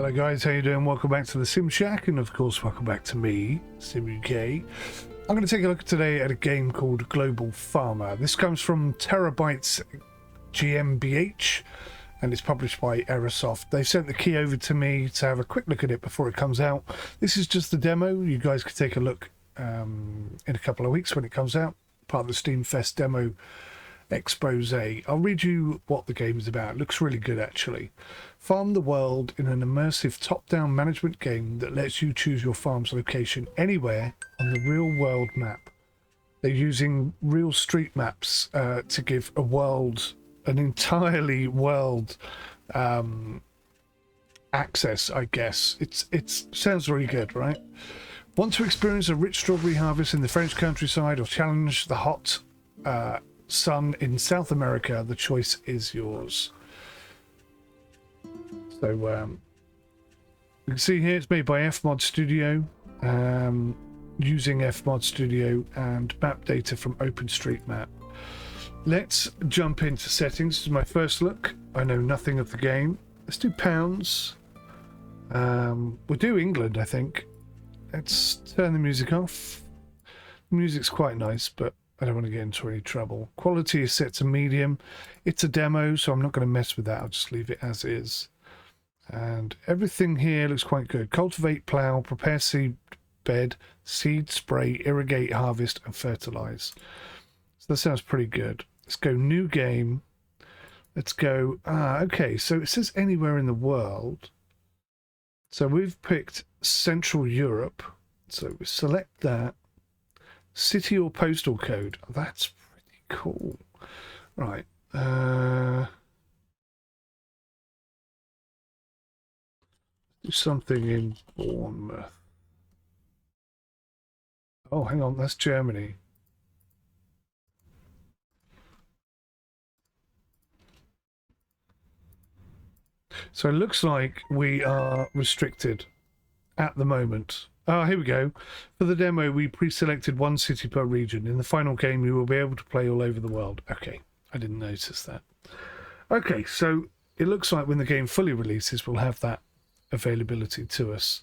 Hello guys, how you doing? Welcome back to the Sim Shack, and of course welcome back to me, 𝗤𝘂𝗍. I'm going to take a look today at a game called Global Farmer. This comes from 𝗤𝘂𝗍𝗁𝗂 GmbH and it's published by Aerosoft. They sent the key over to me to have a quick look at it before it comes out. This is just the demo. You guys could take a look in a couple of weeks when it comes out, part of the Steam Fest demo expose. I'll read you what the game is about. It looks really good actually. Farm the world in an immersive top-down management game that lets you choose your farm's location anywhere on the real world map. They're using real street maps to give a world, an entirely world access, I guess. It sounds really good, right? Want to experience a rich strawberry harvest in the French countryside or challenge the hot sun in South America? The choice is yours. So you can see here it's made by 𝗏𝗏mod Studio, using 𝗏𝗏mod Studio and map data from OpenStreetMap. Let's jump into settings. This is my first look. I know nothing of the game. Let's do pounds. We'll do England, I think. Let's turn the music off. The music's quite nice, but I don't want to get into any trouble. Quality is set to medium. It's a demo, so I'm not going to mess with that. I'll just leave it as is. And everything here looks quite good. Cultivate, plough, prepare seed bed, seed, spray, irrigate, harvest, and fertilize. So that sounds pretty good. Let's go new game. Let's go. Okay, so it says anywhere in the world. So we've picked Central Europe. So we select that. City or postal code. That's pretty cool. Right. Do something in Bournemouth. Oh, hang on. That's Germany. So it looks like we are restricted at the moment. Oh, here we go. For the demo, we pre-selected one city per region. In the final game, you will be able to play all over the world. Okay, I didn't notice that. Okay, so it looks like when the game fully releases, we'll have that availability to us.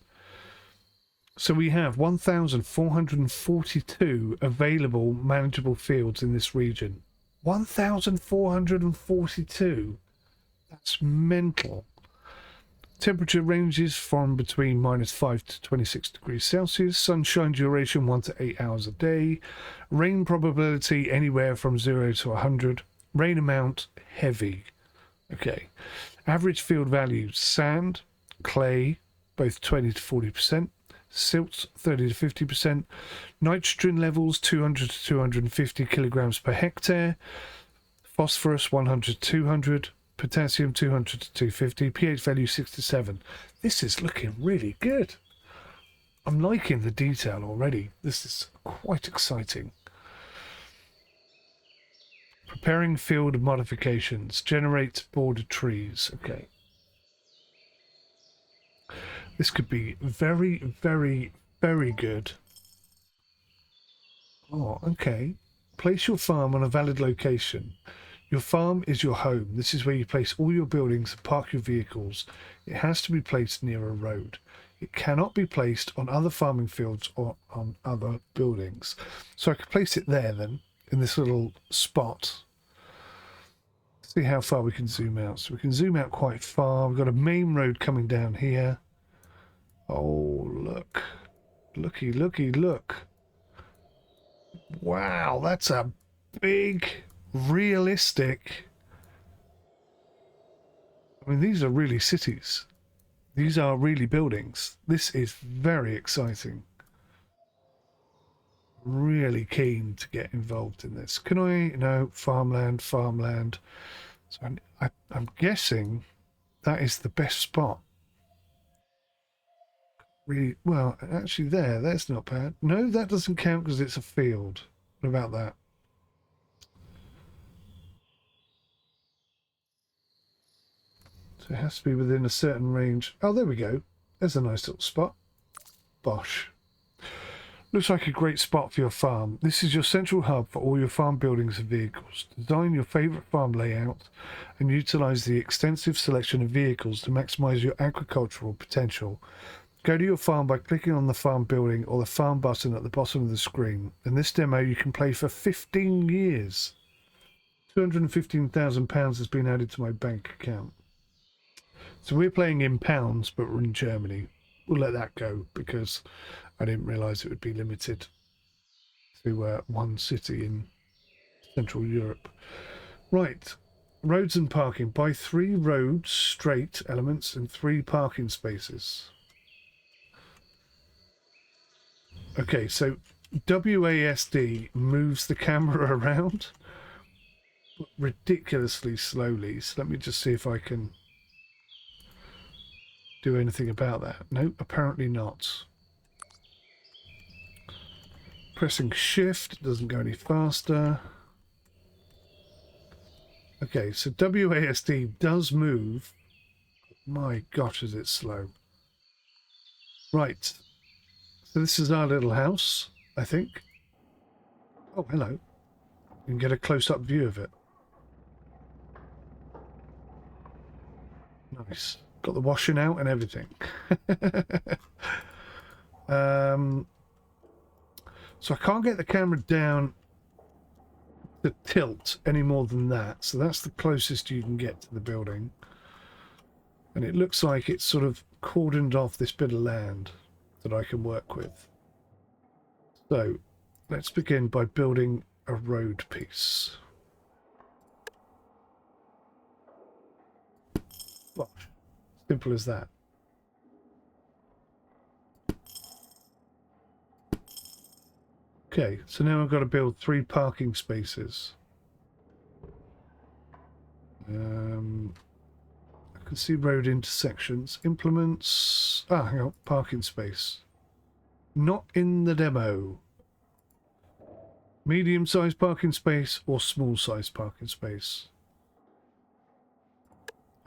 So we have 1,442 available manageable fields in this region. 1,442? That's mental. Temperature ranges from between -5 to 26 degrees Celsius. Sunshine duration 1 to 8 hours a day. Rain probability anywhere from 0 to 100. Rain amount heavy. Okay. Average field values: sand, clay, both 20 to 40%. Silt 30 to 50%. Nitrogen levels 200 to 250 kilograms per hectare. Phosphorus 100 to 200. Potassium 200 to 250, pH value 6 to 7. This is looking really good. I'm liking the detail already. This is quite exciting. Preparing field modifications. Generate border trees. Okay. This could be very, very, very good. Oh, okay. Place your farm on a valid location. Your farm is your home. This is where you place all your buildings and park your vehicles. It has to be placed near a road. It cannot be placed on other farming fields or on other buildings. So I could place it there then, in this little spot. See how far we can zoom out. So we can zoom out quite far. We've got a main road coming down here. Oh, look. Looky, looky, look. Wow, that's a big... realistic. I mean, these are really cities. These are really buildings. This is very exciting. Really keen to get involved in this. Can I? No, farmland, farmland. So I'm guessing that is the best spot. Really, well, actually that's not bad. No, that doesn't count because it's a field. What about that? So it has to be within a certain range. Oh, there we go. There's a nice little spot. Bosh. Looks like a great spot for your farm. This is your central hub for all your farm buildings and vehicles. Design your favourite farm layout and utilise the extensive selection of vehicles to maximise your agricultural potential. Go to your farm by clicking on the farm building or the farm button at the bottom of the screen. In this demo, you can play for 15 years. £215,000 has been added to my bank account. So we're playing in pounds, but we're in Germany. We'll let that go because I didn't realise it would be limited to one city in Central Europe. Right, roads and parking. Buy 3 roads, straight elements, and 3 parking spaces. Okay, so WASD moves the camera around ridiculously slowly. So let me just see if I can do anything about that. Nope, apparently not. Pressing shift doesn't go any faster. Okay, so WASD does move. My gosh, is it slow. Right. So this is our little house, I think. Oh, hello. You can get a close-up view of it. Nice. Got the washing out and everything. So I can't get the camera down to tilt any more than that. So that's the closest you can get to the building. And it looks like it's sort of cordoned off this bit of land that I can work with. So let's begin by building a road piece. Well, simple as that. Okay, so now I've got to build 3 parking spaces. I can see road intersections. Implements. Ah, hang on. Parking space. Not in the demo. Medium-sized parking space or small-sized parking space.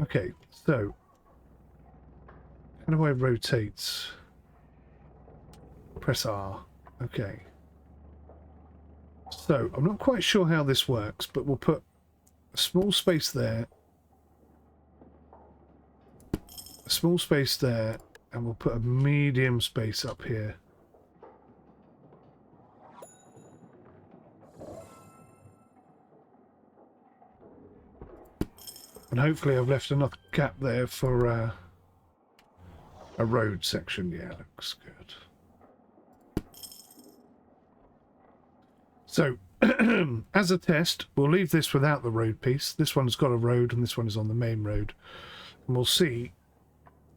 Okay, so how do I rotate? Press R. Okay. So I'm not quite sure how this works, but we'll put a small space there, a small space there, and we'll put a medium space up here. And hopefully I've left enough gap there for a road section. Yeah, looks good. So, as a test, we'll leave this without the road piece. This one's got a road and this one is on the main road. And we'll see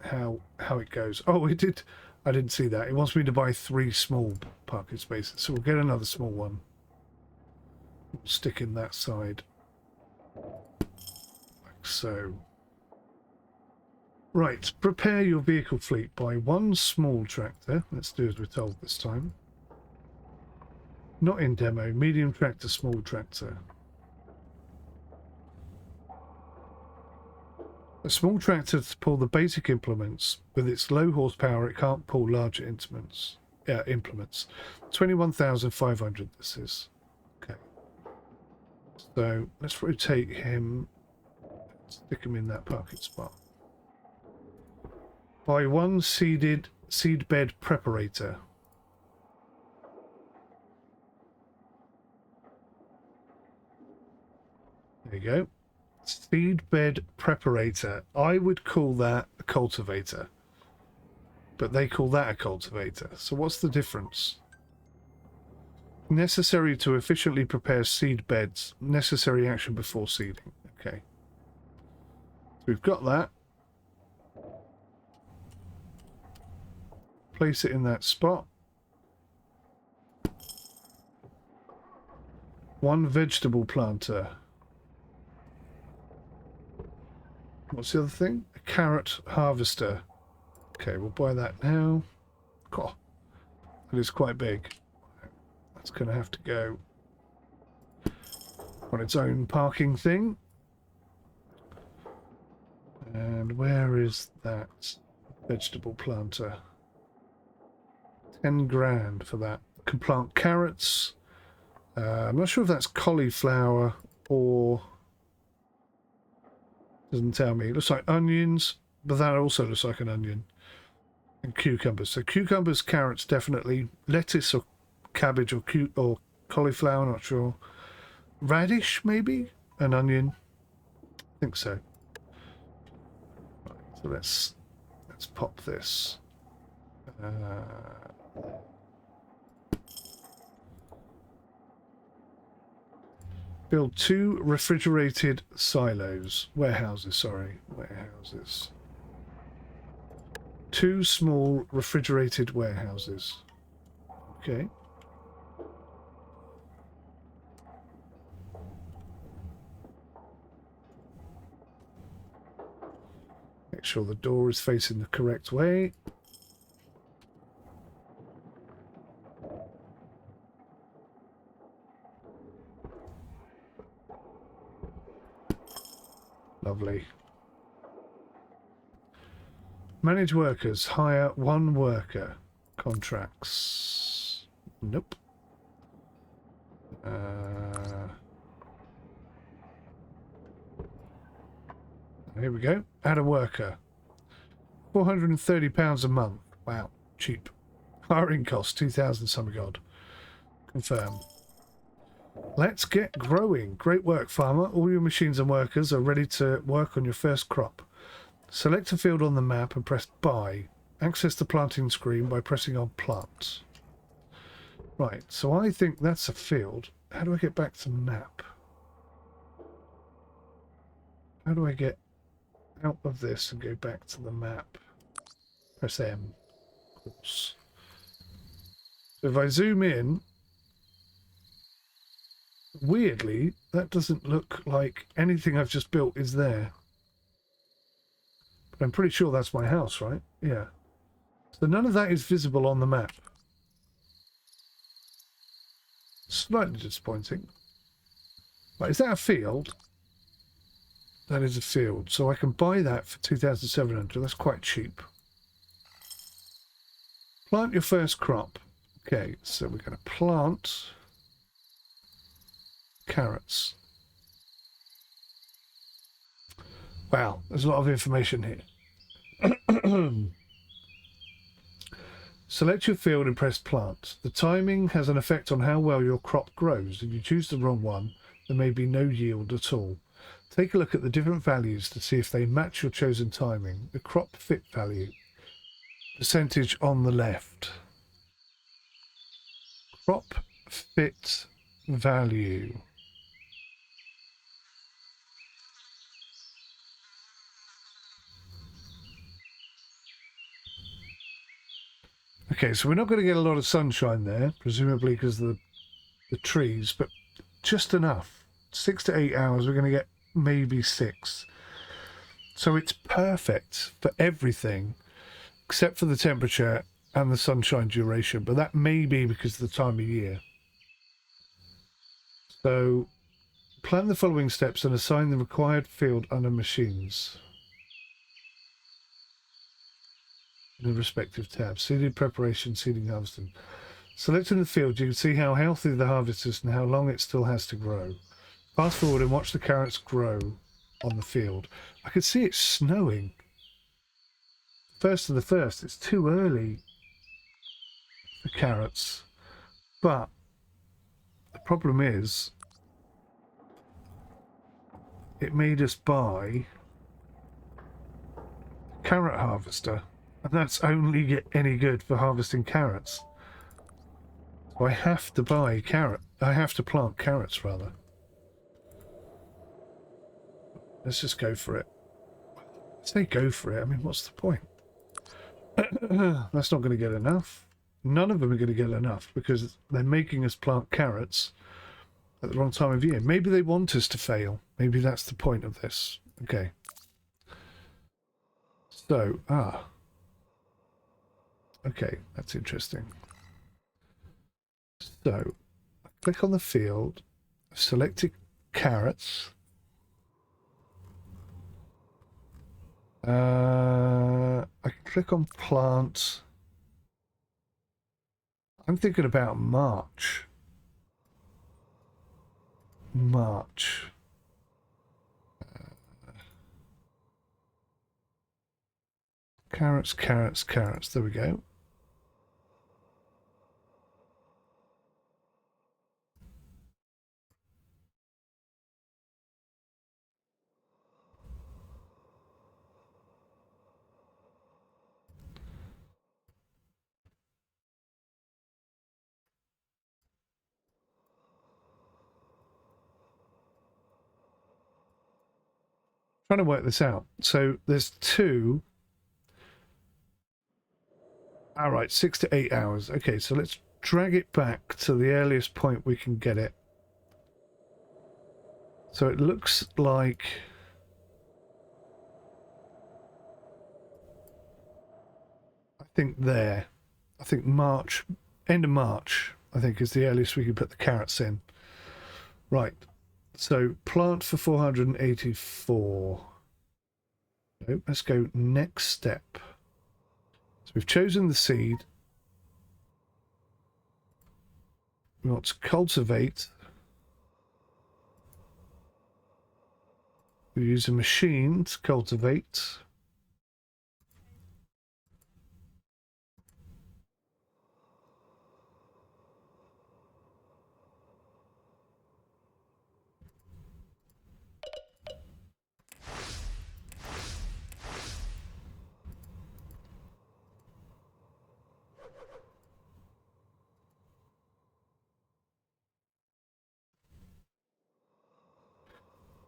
how it goes. Oh, it did. I didn't see that. It wants me to buy 3 small parking spaces. So we'll get another small one. We'll stick in that side. Like so. Right, prepare your vehicle fleet. Buy 1 small tractor. Let's do as we're told this time. Not in demo. Medium tractor, small tractor. A small tractor to pull the basic implements. With its low horsepower, it can't pull larger implements. 21,500 this is. Okay. So let's rotate him. Stick him in that parking spot. Buy 1 seed bed preparator. There you go. Seed bed preparator. I would call that a cultivator, but they call that a cultivator. So what's the difference? Necessary to efficiently prepare seed beds. Necessary action before seeding. Okay. So we've got that. Place it in that spot. 1 vegetable planter. What's the other thing? A carrot harvester. Okay, we'll buy that now. God, that is quite big. That's going to have to go on its own parking thing. And where is that vegetable planter? 10 grand for that. can plant carrots. I'm not sure if that's cauliflower or... Doesn't tell me. It looks like onions, but that also looks like an onion. And cucumbers. So cucumbers, carrots, definitely. Lettuce or cabbage or cauliflower, not sure. Radish, maybe? An onion. I think so. Right, so let's pop this. Build 2 refrigerated warehouses. 2 small refrigerated warehouses. Okay. Make sure the door is facing the correct way. Lovely. Manage workers. Hire 1 worker. Contracts. Nope. Here we go. Add a worker. £430 a month. Wow. Cheap. Hiring cost 2,000 something odd. Confirm. Let's get growing. Great work, farmer. All your machines and workers are ready to work on your first crop. Select a field on the map and press buy. Access the planting screen by pressing on plant. Right, so I think that's a field. How do I get back to the map? How do I get out of this and go back to the map? Press M. Of course. So if I zoom in, weirdly, that doesn't look like anything I've just built is there. But I'm pretty sure that's my house, right? Yeah. So none of that is visible on the map. Slightly disappointing. Right, is that a field? That is a field. So I can buy that for 2,700. That's quite cheap. Plant your first crop. Okay, so we're going to plant carrots. Wow, there's a lot of information here. Select your field and press plant. The timing has an effect on how well your crop grows. If you choose the wrong one, there may be no yield at all. Take a look at the different values to see if they match your chosen timing. The crop fit value. Percentage on the left. Crop fit value. Okay, so we're not going to get a lot of sunshine there, presumably because of the trees, but just enough. 6 to 8 hours, we're going to get maybe 6. So it's perfect for everything, except for the temperature and the sunshine duration, but that may be because of the time of year. So plan the following steps and assign the required field under machines. In the respective tabs. Seeding preparation, seeding harvesting. Selecting the field, you can see how healthy the harvest is and how long it still has to grow. Fast forward and watch the carrots grow on the field. I can see it snowing. First of the first, it's too early for carrots. But the problem is, it made us buy a carrot harvester. And that's only any good for harvesting carrots. So I have to buy I have to plant carrots, rather. Let's just go for it. I say go for it. I mean, what's the point? That's not going to get enough. None of them are going to get enough because they're making us plant carrots at the wrong time of year. Maybe they want us to fail. Maybe that's the point of this. Okay. So, okay, that's interesting. So, I click on the field, I've selected carrots. I click on plant. I'm thinking about March. March. Carrots, carrots, carrots. There we go. Trying to work this out. So there's two. All right, 6 to 8 hours. Okay, so let's drag it back to the earliest point we can get it. So it looks like I think March, end of March, I think is the earliest we can put the carrots in. Right. So plant for 484. Nope, let's go next step. So we've chosen the seed. We want to cultivate. We use a machine to cultivate.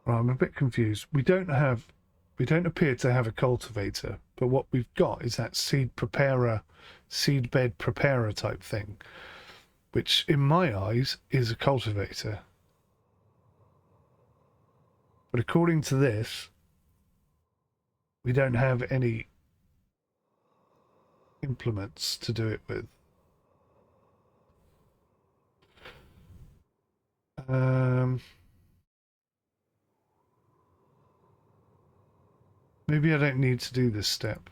Well, I'm a bit confused. We don't appear to have a cultivator, but what we've got is that seed bed preparer type thing, which in my eyes is a cultivator. But according to this, we don't have any implements to do it with. Maybe I don't need to do this step.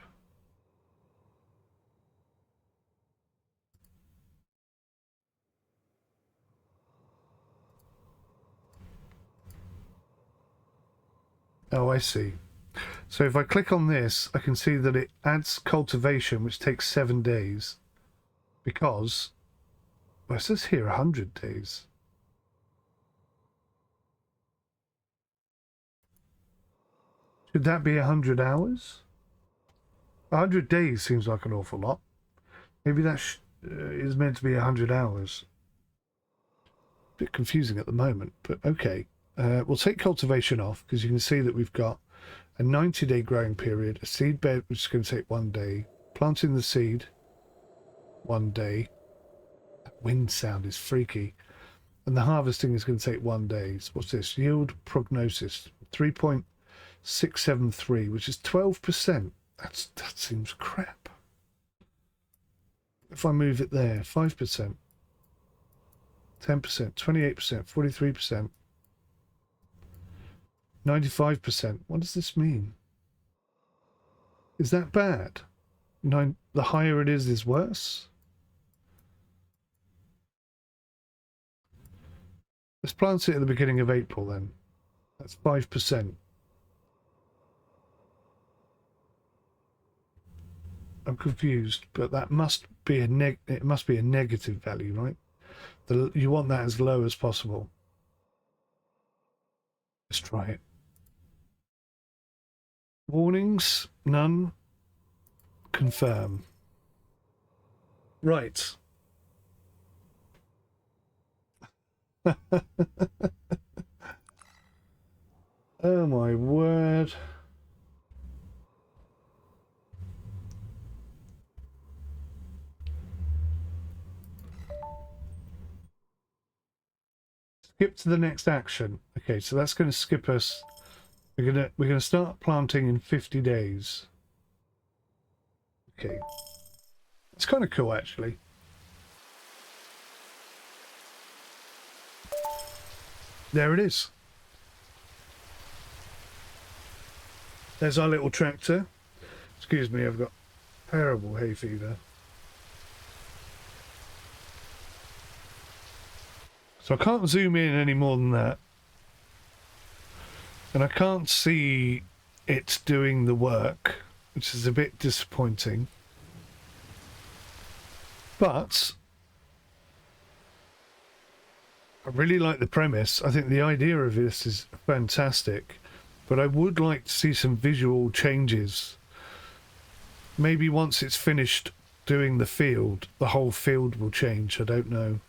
Oh, I see. So if I click on this, I can see that it adds cultivation, which takes 7 days. Because, well, it says here 100 days. Should that be 100 hours? 100 days seems like an awful lot. Maybe that is meant to be 100 hours. A bit confusing at the moment, but okay. We'll take cultivation off because you can see that we've got a 90-day growing period, a seed bed which is going to take 1 day, planting the seed 1 day. That wind sound is freaky. And the harvesting is going to take 1 day. So what's this? Yield prognosis 3.673, which is 12%. That seems crap. If I move it there, 5%, 10%, 28%, 43%, 95%. What does this mean? Is that bad? The higher it is worse? Let's plant it at the beginning of April then. That's 5%. I'm confused, but that must be it must be a negative value, right? You want that as low as possible. Let's try it. Warnings, none. Confirm. Right. Oh my word. Skip to the next action. Okay, so that's going to skip us. We're gonna start planting in 50 days. Okay. It's kind of cool actually. There it is. There's our little tractor. Excuse me, I've got terrible hay fever. So I can't zoom in any more than that. And I can't see it doing the work, which is a bit disappointing. But I really like the premise. I think the idea of this is fantastic. But I would like to see some visual changes. Maybe once it's finished doing the field, the whole field will change. I don't know.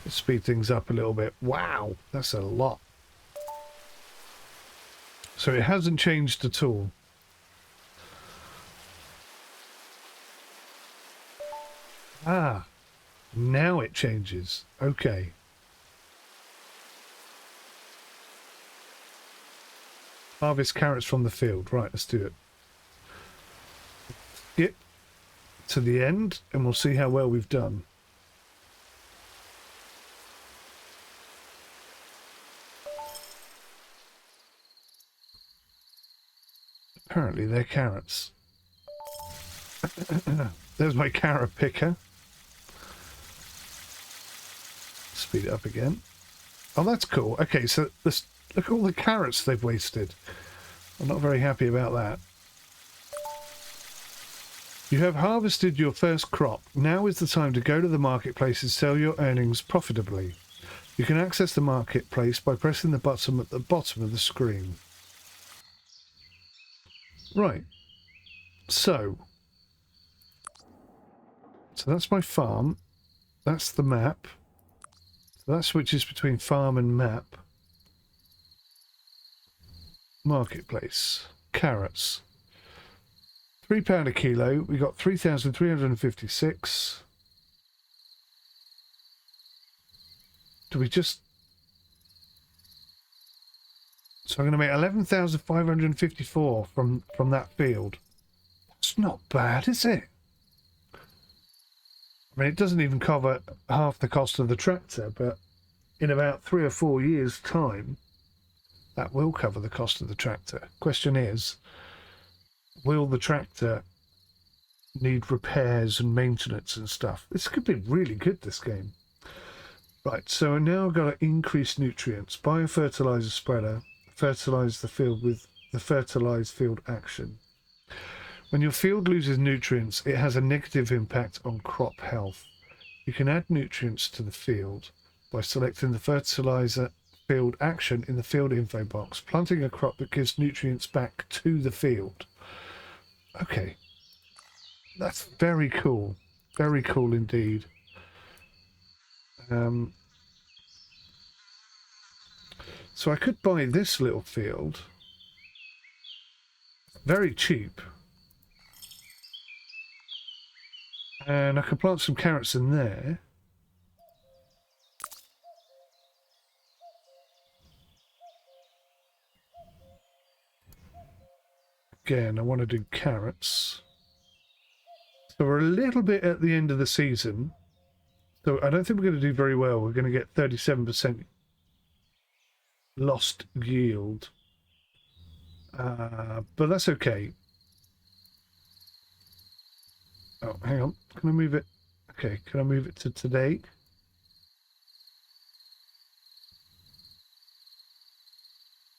Let's speed things up a little bit. Wow, that's a lot. So it hasn't changed at all. Ah, now it changes. Okay. Harvest carrots from the field. Right, let's do it. Skip to the end and we'll see how well we've done. Apparently they're carrots. There's my carrot picker. Speed it up again. Oh, that's cool. Okay, so this, look at all the carrots they've wasted. I'm not very happy about that. You have harvested your first crop. Now is the time to go to the marketplace and sell your earnings profitably. You can access the marketplace by pressing the button at the bottom of the screen. Right. So that's my farm. That's the map. So that switches between farm and map. Marketplace. Carrots. £3 a kilo. We got 3,356. Do we just... So I'm going to make 11,554 from that field. That's not bad, is it? I mean, it doesn't even cover half the cost of the tractor, but in about 3 or 4 years' time, that will cover the cost of the tractor. Question is, will the tractor need repairs and maintenance and stuff? This could be really good, this game. Right, so now I've got to increase nutrients. Buy a fertilizer spreader. Fertilize the field with the fertilize field action. When your field loses nutrients, it has a negative impact on crop health. You can add nutrients to the field by selecting the fertilizer field action in the field info box, planting a crop that gives nutrients back to the field. Okay, that's very cool. Very cool indeed. So I could buy this little field very cheap. And I could plant some carrots in there. Again, I want to do carrots. So we're a little bit at the end of the season. So I don't think we're going to do very well. We're going to get 37% lost yield. But that's okay. Oh, hang on. Can I move it? Okay, can I move it to today?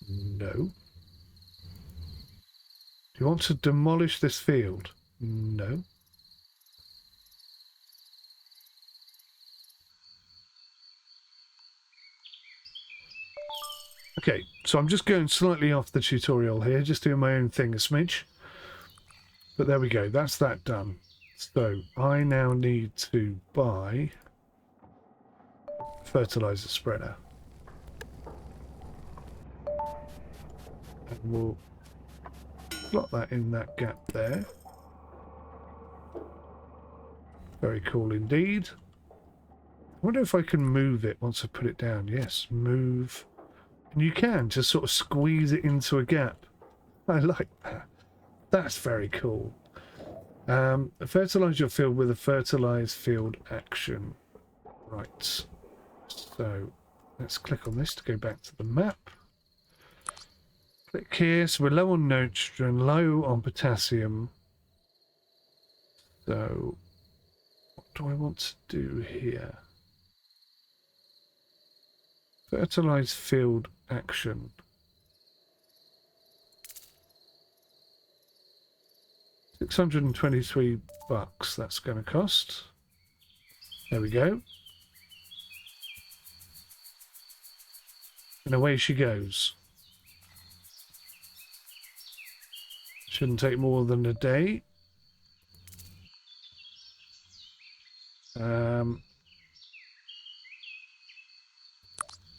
No. Do you want to demolish this field? No. Okay, so I'm just going slightly off the tutorial here, just doing my own thing a smidge. But there we go, that's that done. So I now need to buy fertilizer spreader. And we'll slot that in that gap there. Very cool indeed. I wonder if I can move it once I put it down. Yes, move. And you can just sort of squeeze it into a gap. I like that. That's very cool. Fertilize your field with a fertilize field action. Right. So let's click on this to go back to the map. Click here. So we're low on nitrogen, low on potassium. So what do I want to do here? Fertilized field action. $623 that's going to cost. There we go. And away she goes. Shouldn't take more than a day.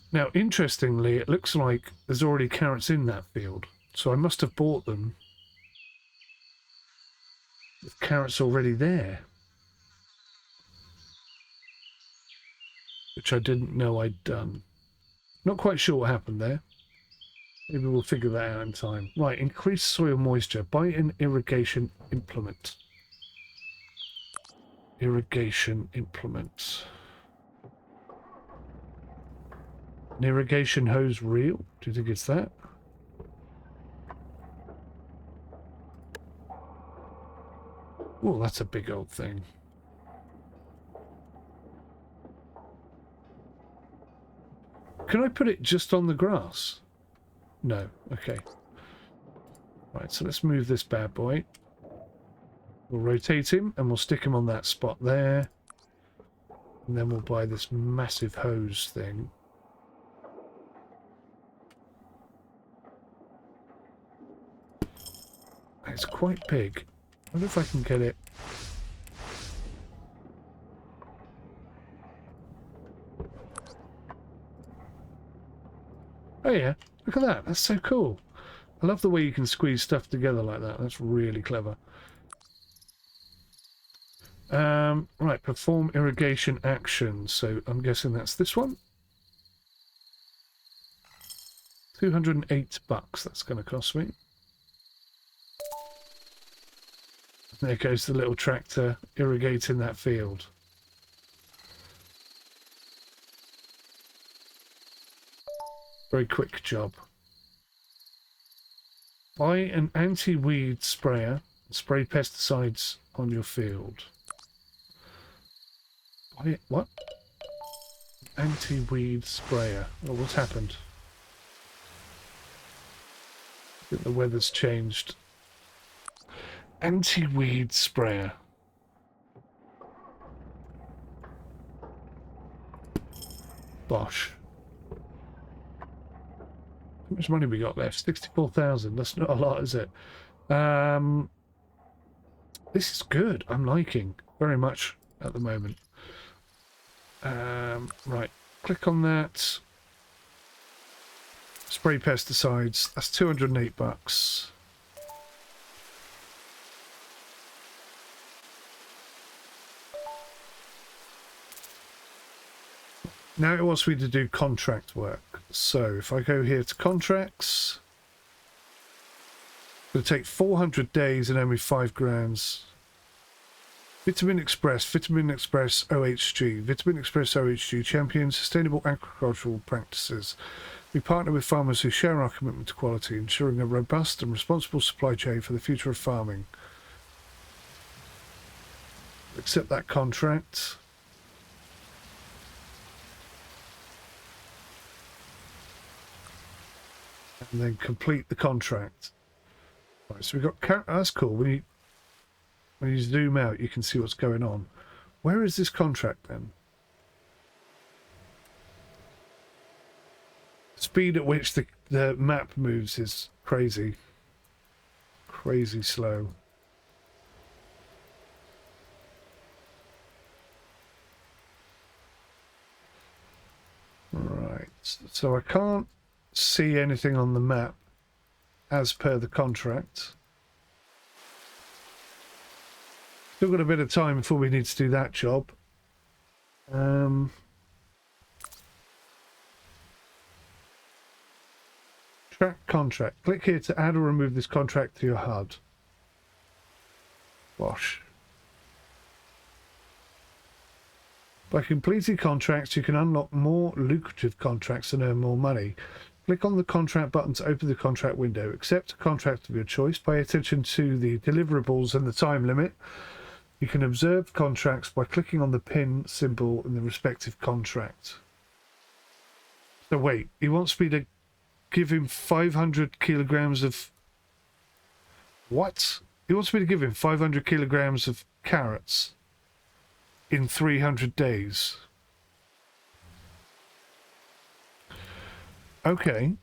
Now, interestingly, it looks like there's already carrots in that field. So I must have bought them with carrots already there. Which I didn't know I'd done. Not quite sure what happened there. Maybe we'll figure that out in time. Right, increase soil moisture. Buy an irrigation implement. Irrigation implement. An irrigation hose reel? Do you think it's that? Oh, that's a big old thing. Can I put it just on the grass? No. Okay. Right, so let's move this bad boy. We'll rotate him and we'll stick him on that spot there. And then we'll buy this massive hose thing. It's quite big. I wonder if I can get it. Oh yeah, look at that. That's so cool. I love the way you can squeeze stuff together like that. That's really clever. Right, perform irrigation action. So I'm guessing that's this one. $208 that's going to cost me. There goes the little tractor irrigating that field. Very quick job. Buy an anti-weed sprayer and spray pesticides on your field. Buy it, what? Anti-weed sprayer. Oh, what's happened? I think the weather's changed. Anti-weed sprayer. Bosh. How much money we got left? 64,000. That's not a lot, is it? This is good. I'm liking very much at the moment. Right. Click on that. Spray pesticides. That's $208. Now it wants me to do contract work. So if I go here to contracts, it'll take 400 days and only 5 grand. Vitamin Express OHG. Vitamin Express OHG champions sustainable agricultural practices. We partner with farmers who share our commitment to quality, ensuring a robust and responsible supply chain for the future of farming. Accept that contract. And then complete the contract. Right, so we've got... That's cool. When you zoom out, you can see what's going on. Where is this contract then? The speed at which the map moves is crazy. Crazy slow. Right. So I can't see anything on the map as per the contract. Still got a bit of time before we need to do that job. Track contract. Click here to add or remove this contract to your HUD. Bosh. By completing contracts, you can unlock more lucrative contracts and earn more money. Click on the contract button to open the contract window. Accept a contract of your choice. Pay attention to the deliverables and the time limit. You can observe contracts by clicking on the pin symbol in the respective contract. So wait, he wants me to give him 500 kilograms of... What? He wants me to give him 500 kilograms of carrots in 300 days. Okay.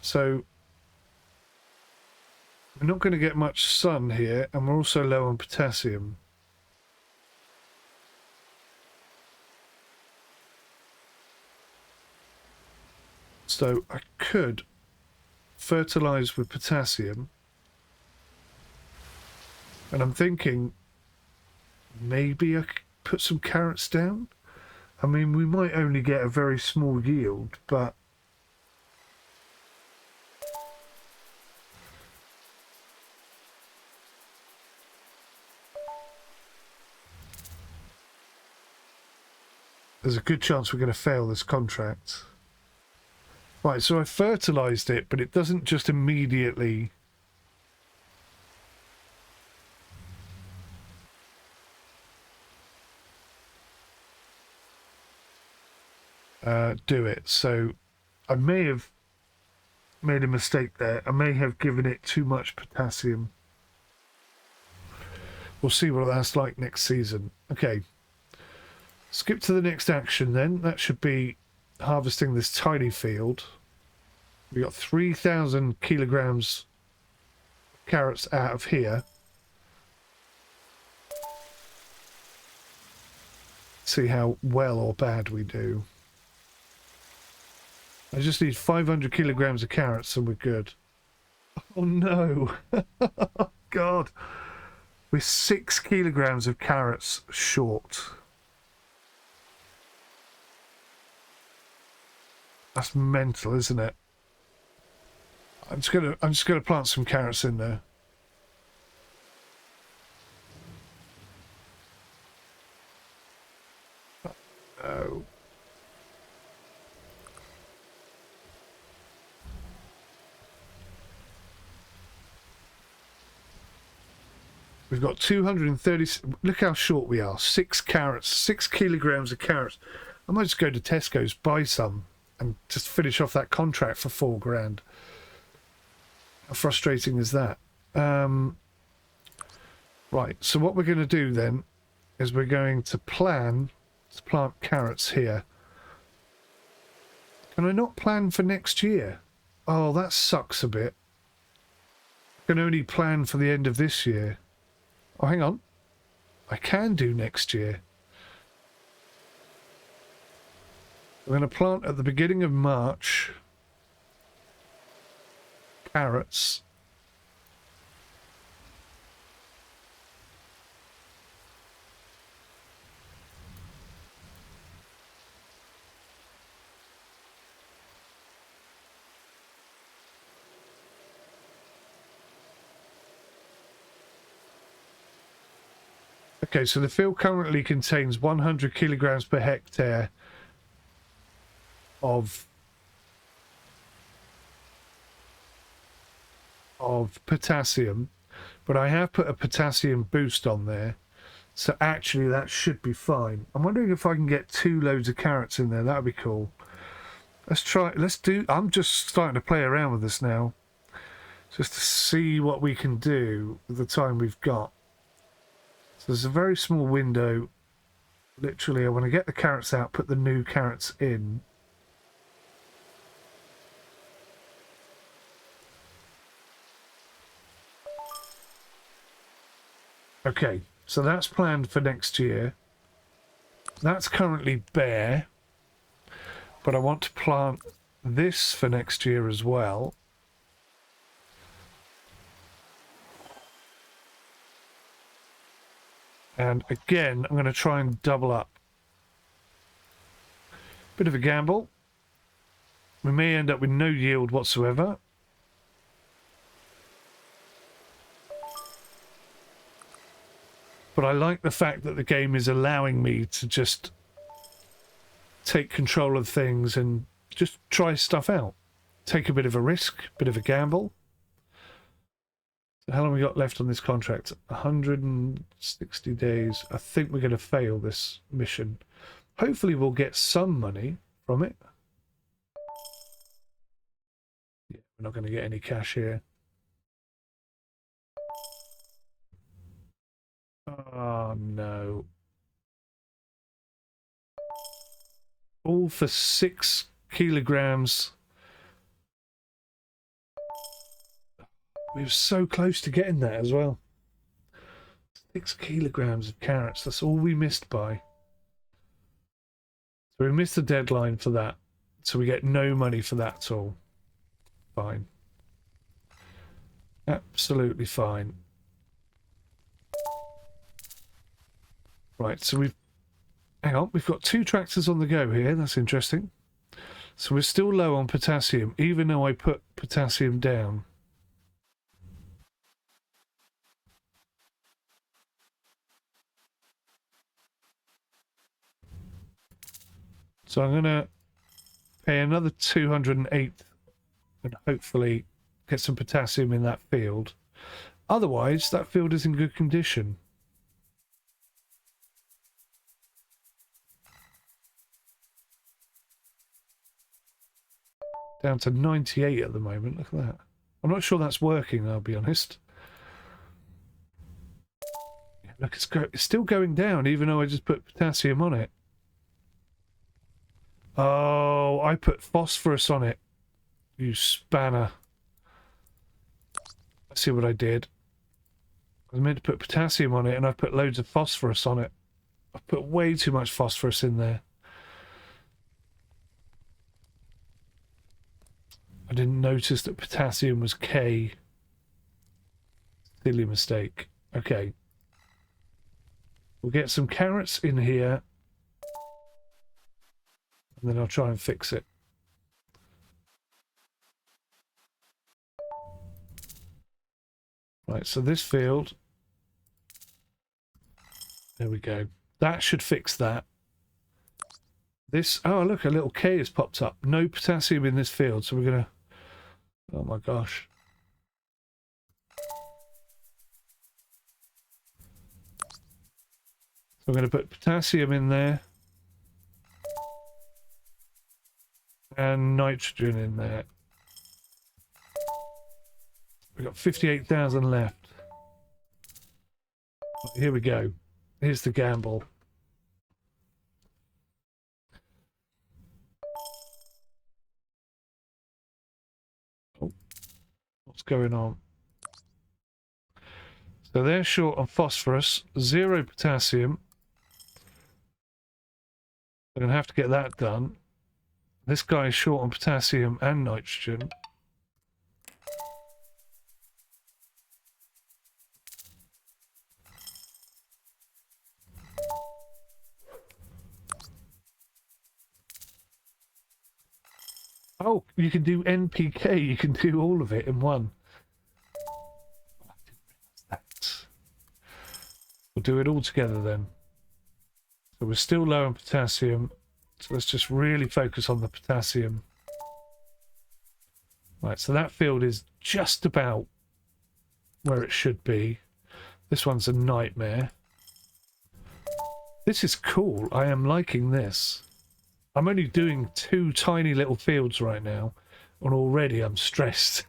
So we're not going to get much sun here, and we're also low on potassium. So I could fertilize with potassium, and I'm thinking maybe I could put some carrots down. I mean, we might only get a very small yield, but there's a good chance we're going to fail this contract. Right, so I fertilized it, but it doesn't just immediately do it. So I may have made a mistake there. I may have given it too much potassium. We'll see what that's like next season. Okay, skip to the next action then. That should be harvesting this tiny field. We got 3,000 kilograms of carrots out of here. See how well or bad we do. I just need 500 kilograms of carrots and we're good. Oh no. God. We're 6 kilograms of carrots short. That's mental, isn't it? I'm just gonna plant some carrots in there. Oh. We've got 230. Look how short we are. 6 carrots, 6 kilograms of carrots. I might just go to Tesco's, buy some, and just finish off that contract for $4,000. How frustrating is that? Right, so what we're going to do then is we're going to plan to plant carrots here. Can I not plan for next year? Oh, that sucks a bit. I can only plan for the end of this year. Oh, hang on. I can do next year. I'm going to plant at the beginning of March carrots. Okay, so the field currently contains 100 kilograms per hectare of potassium, but I have put a potassium boost on there, so actually that should be fine. I'm wondering if I can get 2 loads of carrots in there. That would be cool. Let's try. Let's do. I'm just starting to play around with this now, just to see what we can do with the time we've got. So there's a very small window. Literally, I want to get the carrots out, put the new carrots in. Okay, so that's planned for next year. That's currently bare, but I want to plant this for next year as well. And again, I'm going to try and double up. Bit of a gamble. We may end up with no yield whatsoever. But I like the fact that the game is allowing me to just take control of things and just try stuff out. Take a bit of a risk, bit of a gamble. So how long have we got left on this contract? 160 days. I think we're going to fail this mission. Hopefully we'll get some money from it. Yeah, we're not going to get any cash here. Oh no. All for 6 kilograms. We were so close to getting that as well. 6 kilograms of carrots. That's all we missed by. So we missed the deadline for that. So we get no money for that at all. Fine. Absolutely fine. Right, so hang on, we've got 2 tractors on the go here. That's interesting. So we're still low on potassium, even though I put potassium down. So I'm going to pay another 208 and hopefully get some potassium in that field. Otherwise, that field is in good condition. Down to 98 at the moment. Look at that. I'm not sure that's working, I'll be honest. Yeah, look, it's still going down, even though I just put potassium on it. Oh, I put phosphorus on it. You spanner. Let's see what I did. I was meant to put potassium on it, and I put loads of phosphorus on it. I put way too much phosphorus in there. I didn't notice that potassium was K. Silly mistake. Okay. We'll get some carrots in here. And then I'll try and fix it. Right, so this field. There we go. That should fix that. This, oh look, a little K has popped up. No potassium in this field, so we're gonna, oh my gosh. So I'm gonna put potassium in there. And nitrogen in there. We've got 58,000 left. Here we go. Here's the gamble. Oh, what's going on? So they're short on phosphorus, 0 potassium. They're going to have to get that done. This guy is short on potassium and nitrogen. Oh, you can do NPK, you can do all of it in one. I didn't realize that. We'll do it all together then. So we're still low on potassium. So let's just really focus on the potassium. Right, so that field is just about where it should be. This one's a nightmare. This is cool. I am liking this. I'm only doing 2 tiny little fields right now, and already I'm stressed.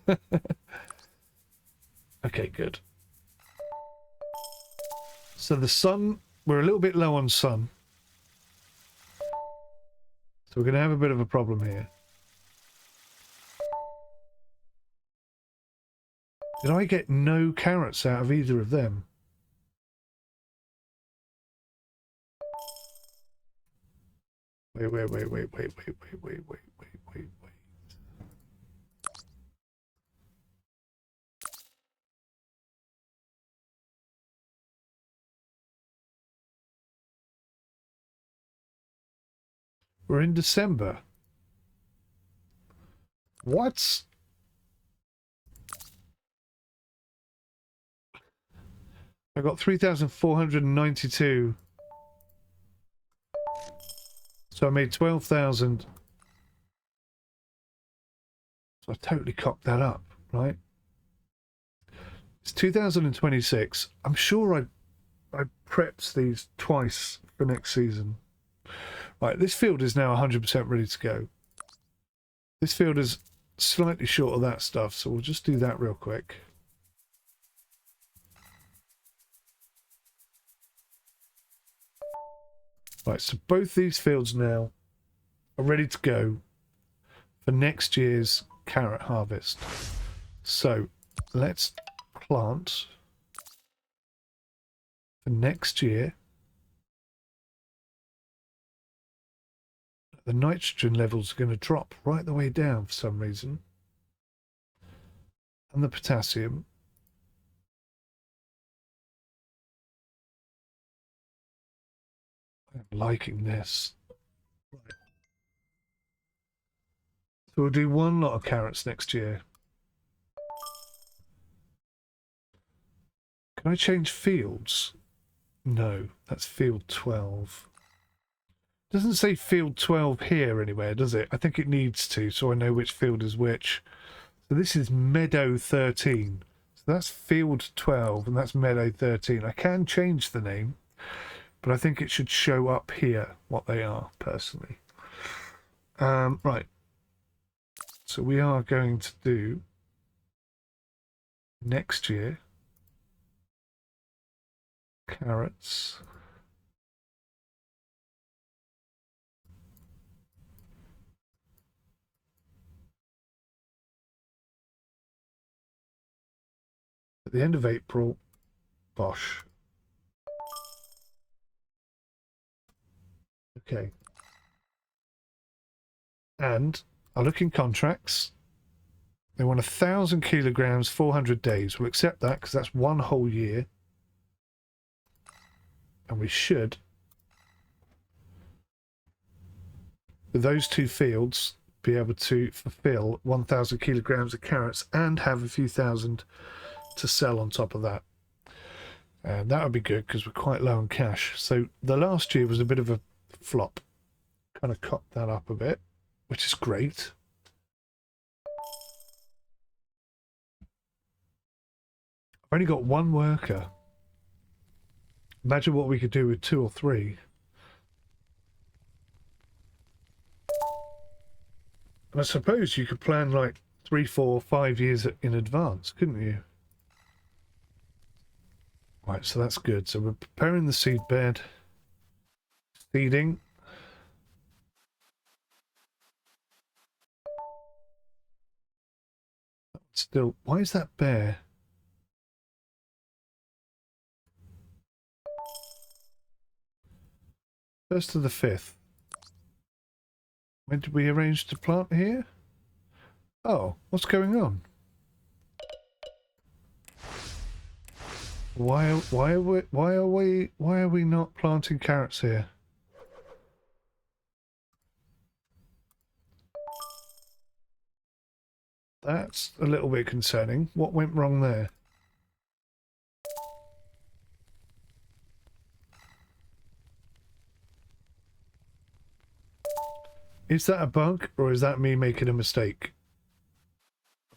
Okay, good. So the sun, we're a little bit low on sun. So we're going to have a bit of a problem here. Did I get no carrots out of either of them? Wait. We're in December. What? I got 3,492. So I made 12,000. So I totally cocked that up, right? It's 2026. I'm sure I prepped these twice for next season. Right, this field is now 100% ready to go. This field is slightly short of that stuff, so we'll just do that real quick. Right, so both these fields now are ready to go for next year's carrot harvest. So let's plant for next year. The nitrogen levels are going to drop right the way down for some reason. And the potassium. I'm liking this. Right. So we'll do one lot of carrots next year. Can I change fields? No, that's field 12. Doesn't say field 12 here anywhere, does it? I think it needs to, so I know which field is which. So this is meadow 13. So that's field 12 and that's meadow 13. I can change the name, but I think it should show up here what they are, personally. Right. So we are going to do next year carrots. At the end of April, bosh. Okay. And I look in contracts. They want 1,000 kilograms, 400 days. We'll accept that because that's one whole year. And we should, with those two fields, be able to fulfill 1,000 kilograms of carrots and have a few thousand to sell on top of that. And that would be good because we're quite low on cash. So the last year was a bit of a flop. Kind of cocked that up a bit, which is great. I've only got one worker. Imagine what we could do with 2 or 3. And I suppose you could plan like 3, 4, 5 years in advance, couldn't you? Right, so that's good. So we're preparing the seed bed, seeding. Still, why is that bare? First to the 5th. When did we arrange to plant here? Oh, what's going on? Why are we not planting carrots here? That's a little bit concerning. What went wrong there? Is that a bug or is that me making a mistake?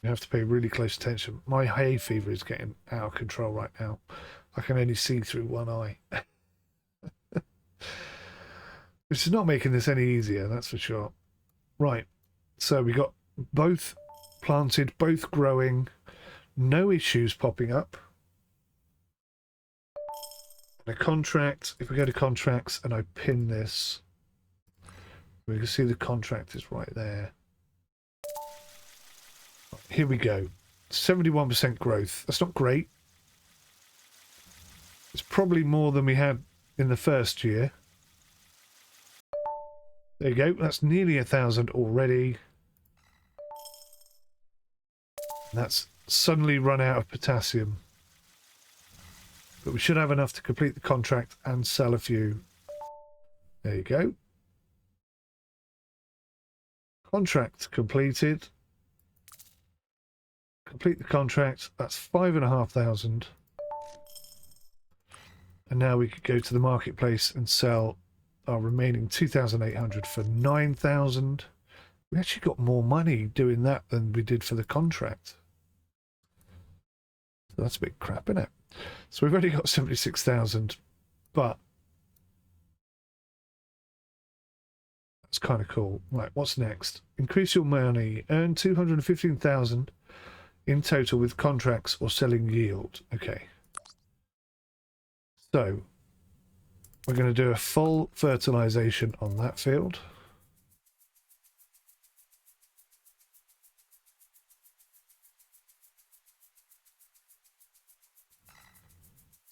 We have to pay really close attention. My hay fever is getting out of control right now. I can only see through one eye. Which is not making this any easier, that's for sure. Right, so we got both planted, both growing, no issues popping up. And a contract, if we go to contracts and I pin this, we can see the contract is right there. Here we go. 71% growth. That's not great. It's probably more than we had in the first year. There you go. That's nearly 1,000 already. That's suddenly run out of potassium. But we should have enough to complete the contract and sell a few. There you go. Contract completed. Complete the contract. That's 5,500. And now we could go to the marketplace and sell our remaining 2,800 for 9,000. We actually got more money doing that than we did for the contract. So that's a bit crap, isn't it? So we've only got 76,000, but That's kind of cool. Right, what's next? Increase your money. Earn 215,000 in total with contracts or selling yield. Okay. So we're going to do a full fertilization on that field.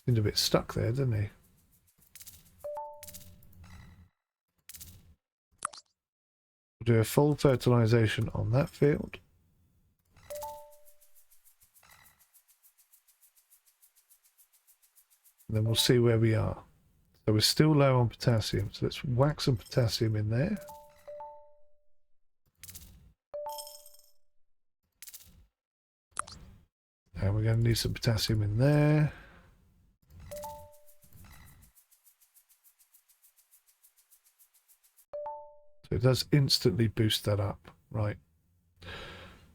Seemed a bit stuck there, didn't he? We'll do a full fertilization on that field. And then we'll see where we are. So we're still low on potassium. So let's whack some potassium in there. And we're going to need some potassium in there. So it does instantly boost that up. Right.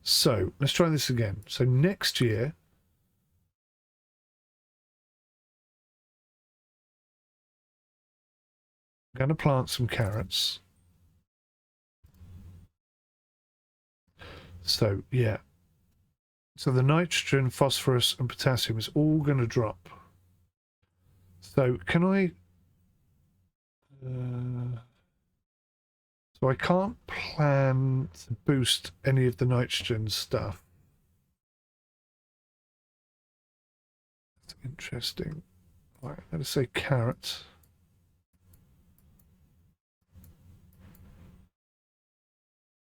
So let's try this again. So next year, I'm going to plant some carrots. So, yeah. So the nitrogen, phosphorus, and potassium is all going to drop. So can I... so I can't plan to boost any of the nitrogen stuff. That's interesting. Right, I'm going to say carrots.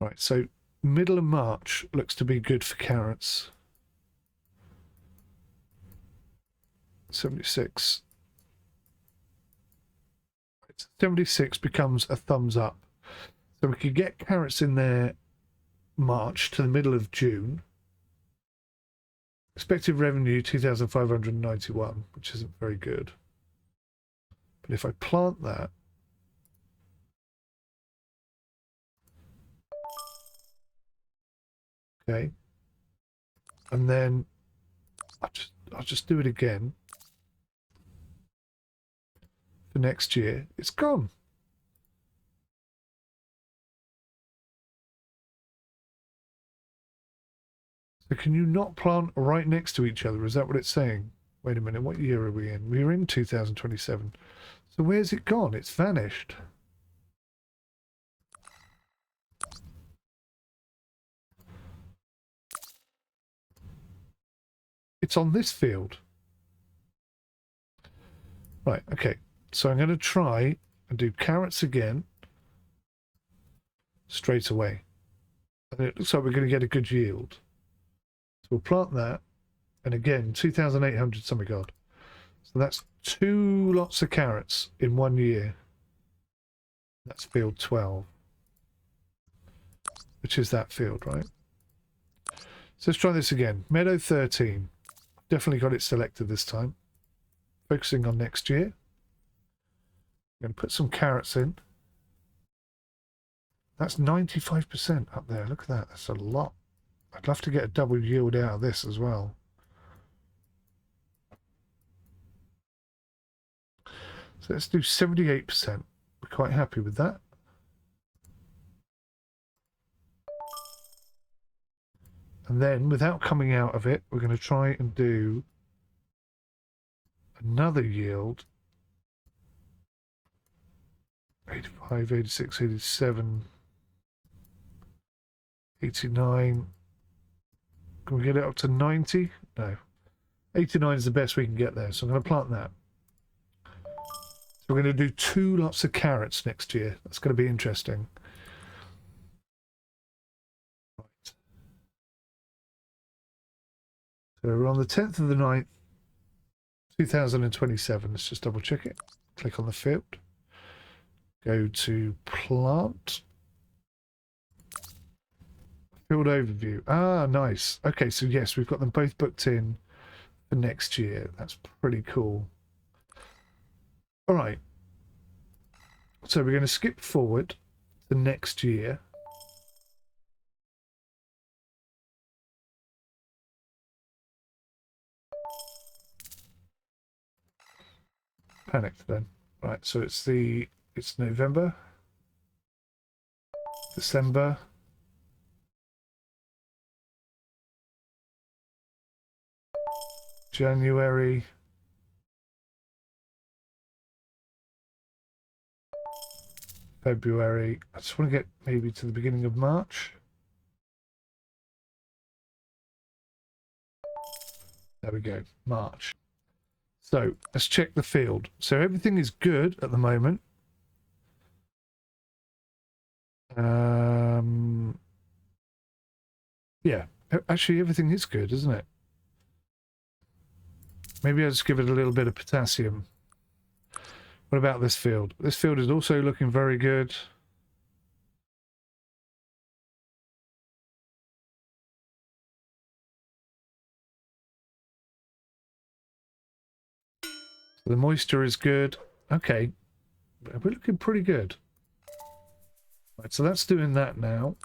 Right, so middle of March looks to be good for carrots. 76. 76 becomes a thumbs up. So we could get carrots in there March to the middle of June. Expected revenue 2,591, which isn't very good. But if I plant that, okay, and then I'll just do it again for next year, it's gone. So can you not plant right next to each other? Is that what it's saying? Wait a minute, what year are we in? We're in 2027. So where's it gone? It's vanished. It's on this field. Right, okay. So I'm going to try and do carrots again straight away. And it looks like we're going to get a good yield. So we'll plant that. And again, 2,800 something odd. So that's 2 lots of carrots in 1 year. That's field 12. Which is that field, right? So let's try this again. Meadow 13. Definitely got it selected this time. Focusing on next year. I'm going to put some carrots in. That's 95% up there. Look at that. That's a lot. I'd love to get a double yield out of this as well. So let's do 78%. We're quite happy with that. And then, without coming out of it, we're going to try and do another yield. 85, 86, 87, 89. Can we get it up to 90? No. 89 is the best we can get there, so I'm going to plant that. So we're going to do 2 lots of carrots next year. That's going to be interesting. Right. So we're on the 10th of the 9th, 2027. Let's just double check it. Click on the field. Go to plant. Field overview. Ah, nice. Okay, so yes, we've got them both booked in for next year. That's pretty cool. All right. So we're going to skip forward to next year. Panicked then. Right, so it's November. December. January. February. I just want to get maybe to the beginning of March. There we go, March. So let's check the field. So everything is good at the moment. Yeah, actually everything is good, isn't it? Maybe I'll just give it a little bit of potassium. What about this field? This field is also looking very good. So the moisture is good. Okay, we're looking pretty good. Right, so that's doing that now.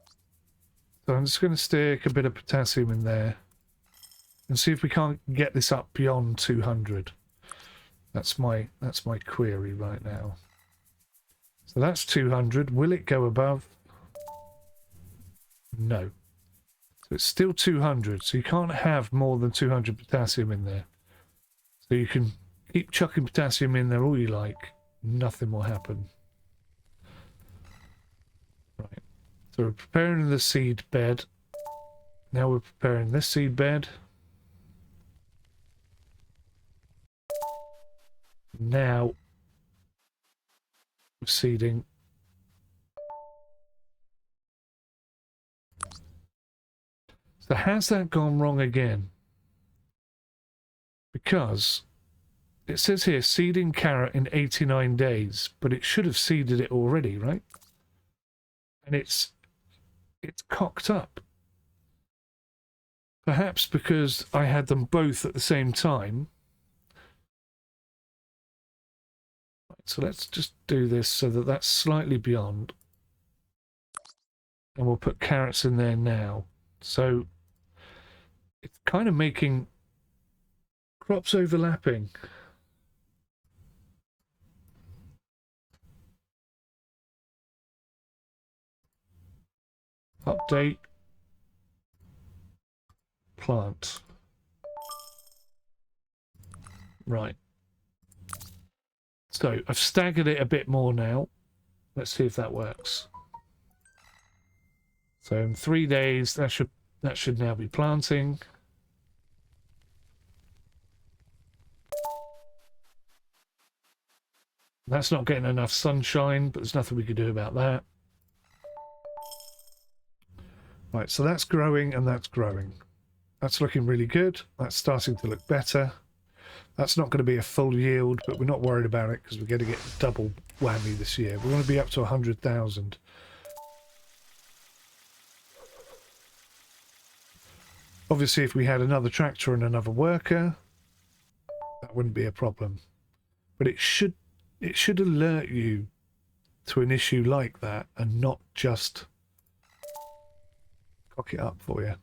So I'm just going to stick a bit of potassium in there and see if we can't get this up beyond 200. That's my query right now. So that's 200. Will it go above? No. So it's still 200. So you can't have more than 200 potassium in there. So you can keep chucking potassium in there all you like. Nothing will happen. Right. So we're preparing the seed bed. Now we're preparing this seed bed. Now we're seeding. So has that gone wrong again? Because it says here seeding carrot in 89 days, but it should have seeded it already, right? And it's cocked up. Perhaps because I had them both at the same time. So let's just do this so that that's slightly beyond. And we'll put carrots in there now. So it's kind of making crops overlapping. Update. Plant. Right. So I've staggered it a bit more now. Let's see if that works. So in 3 days, that should now be planting. That's not getting enough sunshine, but there's nothing we can do about that. Right, so that's growing and that's growing. That's looking really good. That's starting to look better. That's not going to be a full yield, but we're not worried about it because we're going to get double whammy this year. We want to be up to 100,000. Obviously, if we had another tractor and another worker, that wouldn't be a problem. But it should alert you to an issue like that and not just cock it up for you.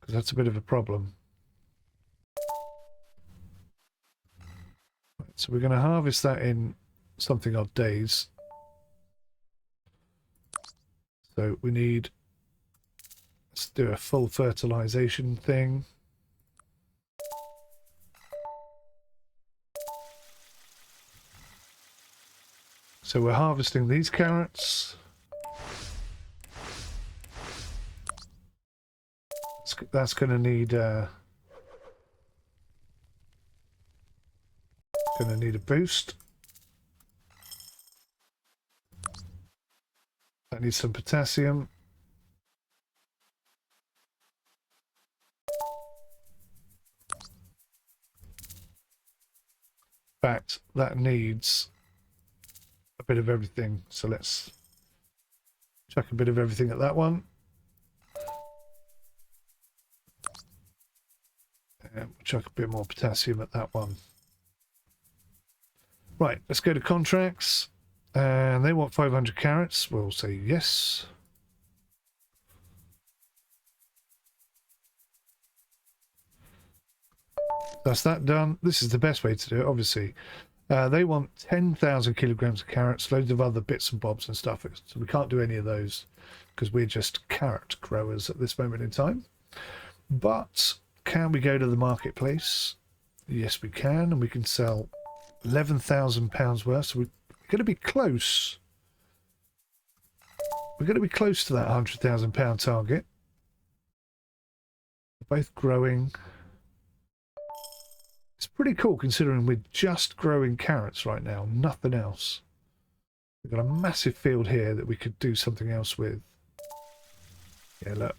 Because that's a bit of a problem. So we're going to harvest that in something odd days. So we need, let's do a full fertilization thing. So we're harvesting these carrots. That's going to need a boost. That needs some potassium. In fact, that needs a bit of everything. So let's chuck a bit of everything at that one. And we'll chuck a bit more potassium at that one. Right, let's go to contracts. And they want 500 carrots. We'll say yes. That's that done. This is the best way to do it, obviously. They want 10,000 kilograms of carrots, loads of other bits and bobs and stuff. So we can't do any of those because we're just carrot growers at this moment in time. But can we go to the marketplace? Yes, we can, and we can sell £11,000 worth. So we're going to be close. We're going to be close to that £100,000 target. We're both growing. It's pretty cool considering we're just growing carrots right now, nothing else. We've got a massive field here that we could do something else with. Yeah, look.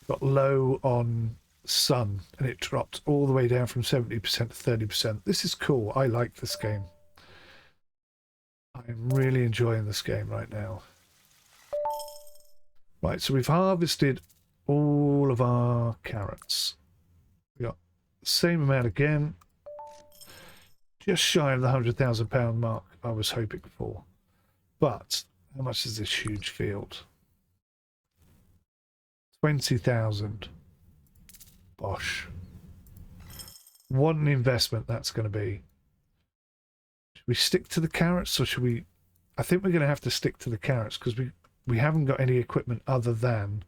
We've got low on sun and it dropped all the way down from 70% to 30%. This is cool. I like this game. I'm really enjoying this game right now. Right, so we've harvested all of our carrots. We got the same amount again. Just shy of the £100,000 mark I was hoping for. But how much is this huge field? 20,000. Bosh. What an investment that's going to be. Should we stick to the carrots or should we... I think we're going to have to stick to the carrots because we haven't got any equipment other than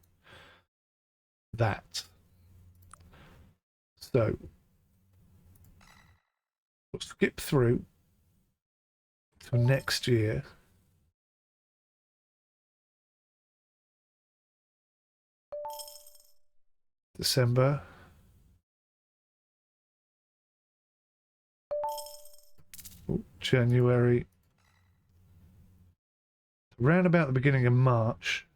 that. So we'll skip through to next year. December. January. Around about the beginning of March.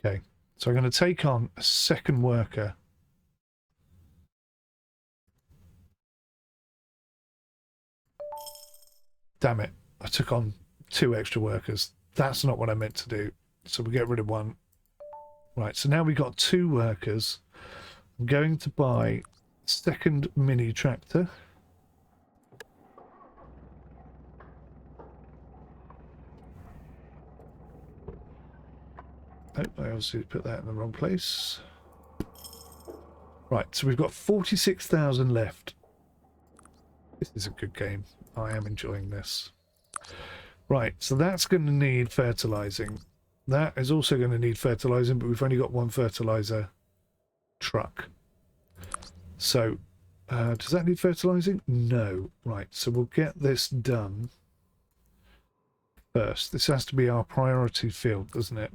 Okay, so I'm going to take on a second worker. Damn it, I took on 2 extra workers. That's not what I meant to do. So we get rid of 1. Right, so now we've got 2 workers. I'm going to buy a second mini tractor. Oh, I obviously put that in the wrong place. Right, so we've got 46,000 left. This is a good game. I am enjoying this. Right, so that's going to need fertilizing. That is also going to need fertilizing, but we've only got 1 fertilizer truck. So, does that need fertilizing? No. Right, so we'll get this done first. This has to be our priority field, doesn't it?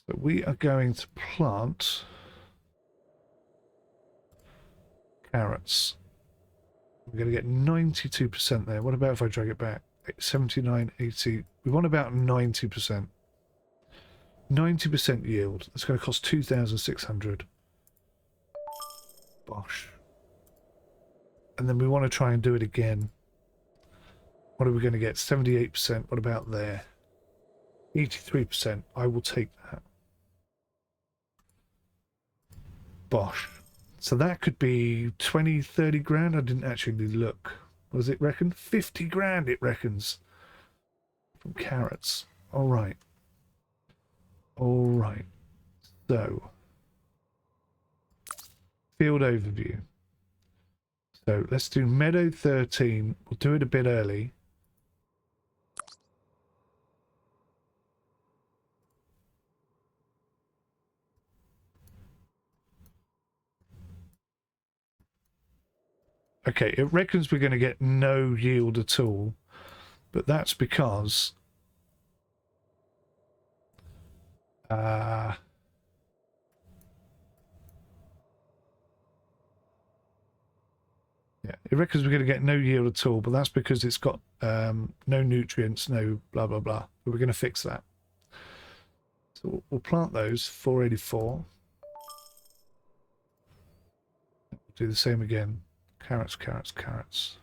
So we are going to plant carrots. We're going to get 92% there. What about if I drag it back? 79, 80. We want about 90%. 90% yield. That's going to cost 2,600. Bosh. And then we want to try and do it again. What are we going to get? 78%. What about there? 83%. I will take that. Bosh. So that could be 20, 30 grand. I didn't actually look. What does it reckon? 50 grand it reckons. From carrots. All right. All right. So, field overview. So let's do meadow 13. We'll do it a bit early. Okay, it reckons we're going to get no yield at all, but that's because yeah, it reckons we're going to get no yield at all, but that's because it's got no nutrients, no blah blah blah. But we're going to fix that. So we'll plant those 484. Do the same again. Carrots, carrots, carrots.